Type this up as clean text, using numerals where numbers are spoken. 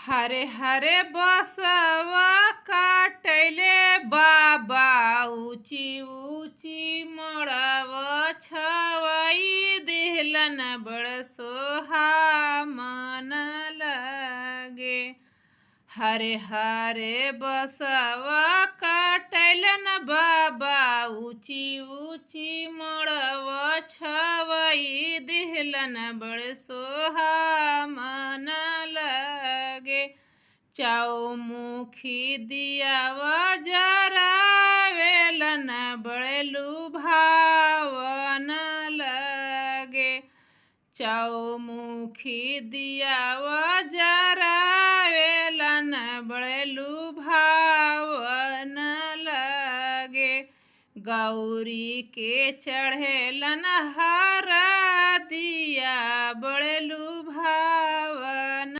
हरे हरे बसवा काटले बाबा ऊंची ऊंची मोड़व छवाई दिहलन बड़ सोहा मन लगे। हरे हरे बसवा काटलन बाबा ऊंची ऊंची मोड़व छवाई दिहलन बड़ सोहा मन लगे। चौमुखी दियावा जरावेलन बड़े लुभावन लगे। चौमुखी दियावा जरावेलन बड़े लुभावन लगे। गौरी के चढ़ेलन हरा दिया बड़े